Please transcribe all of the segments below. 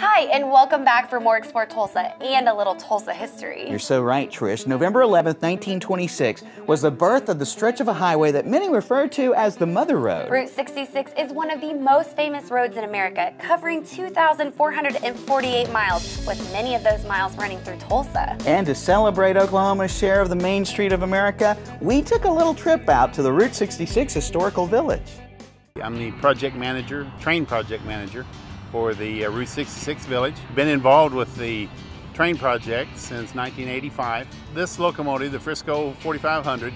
Hi, and welcome back for more Explore Tulsa and a little Tulsa history. You're so right, Trish. November 11th, 1926 was the birth of the stretch of a highway that many refer to as the Mother Road. Route 66 is one of the most famous roads in America, covering 2,448 miles, with many of those miles running through Tulsa. And to celebrate Oklahoma's share of the Main Street of America, we took a little trip out to the Route 66 historical village. I'm the project manager, train project manager for the Route 66 village. Been involved with the train project since 1985. This locomotive, the Frisco 4500,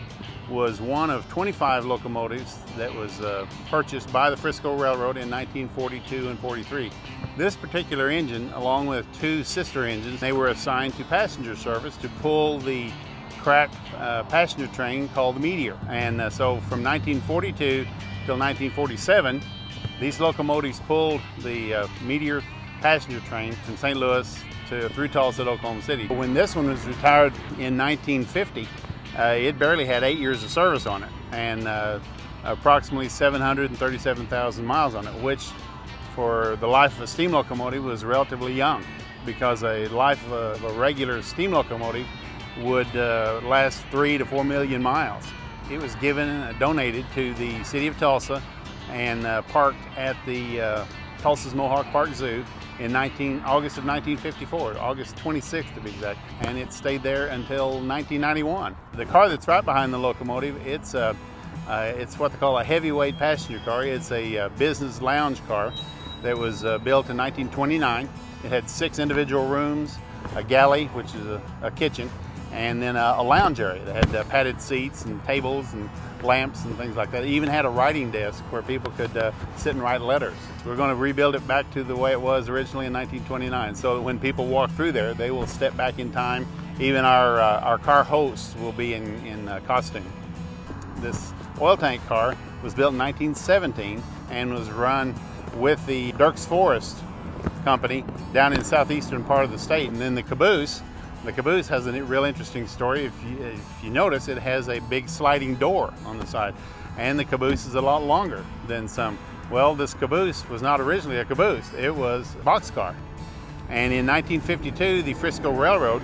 was one of 25 locomotives that was purchased by the Frisco Railroad in 1942 and 43. This particular engine, along with two sister engines, they were assigned to passenger service to pull the crack passenger train called the Meteor. And so from 1942 till 1947, these locomotives pulled the Meteor passenger train from St. Louis through Tulsa to Oklahoma City. When this one was retired in 1950, it barely had 8 years of service on it and approximately 737,000 miles on it, which for the life of a steam locomotive was relatively young, because a life of a regular steam locomotive would last 3 to 4 million miles. It was given, donated to the city of Tulsa and parked at the Tulsa's Mohawk Park Zoo in August of 1954, August 26th to be exact, and it stayed there until 1991. The car that's right behind the locomotive, it's what they call a heavyweight passenger car. It's a business lounge car that was built in 1929. It had 6 individual rooms, a galley, which is a kitchen, and then a lounge area that had padded seats and tables and lamps and things like that. It even had a writing desk where people could sit and write letters. We're going to rebuild it back to the way it was originally in 1929, so that when people walk through there, they will step back in time. Even our car hosts will be in costume. This oil tank car was built in 1917 and was run with the Dirks Forest Company down in the southeastern part of the state. And then the caboose has a real interesting story. If you notice, it has a big sliding door on the side, and the caboose is a lot longer than some. Well, this caboose was not originally a caboose, it was a boxcar. And in 1952, the Frisco Railroad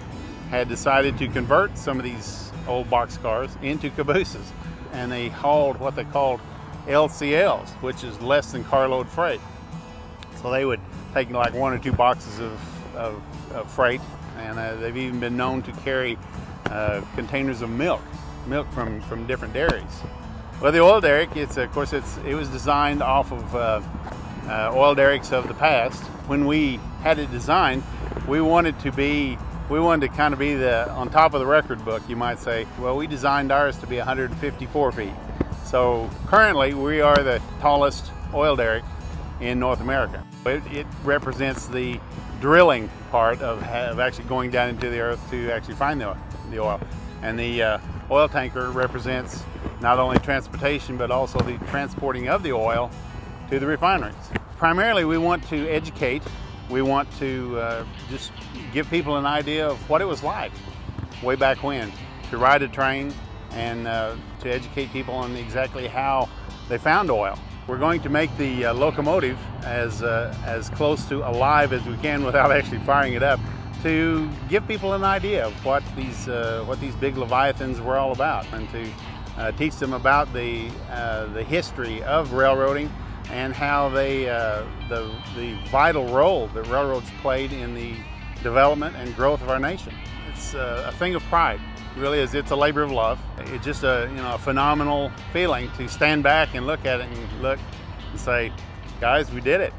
had decided to convert some of these old boxcars into cabooses, and they hauled what they called LCLs, which is less than carload freight. So they would take like 1 or 2 boxes of freight, and they've even been known to carry containers of milk from different dairies. Well, the oil derrick, it was designed off of oil derricks of the past. When we had it designed, we wanted to kind of be on top of the record book, you might say. Well, we designed ours to be 154 feet. So currently, we are the tallest oil derrick in North America. It represents the drilling part of actually going down into the earth to actually find the oil. And the oil tanker represents not only transportation, but also the transporting of the oil to the refineries. Primarily, we want to educate. We want to just give people an idea of what it was like way back when to ride a train, and to educate people on exactly how they found oil. We're going to make the locomotive as close to alive as we can without actually firing it up, to give people an idea of what these big leviathans were all about, and to teach them about the history of railroading and how the vital role that railroads played in the development and growth of our nation. It's a thing of pride. It really is. It's a labor of love. It's just a phenomenal feeling to stand back and look at it and say, guys, we did it.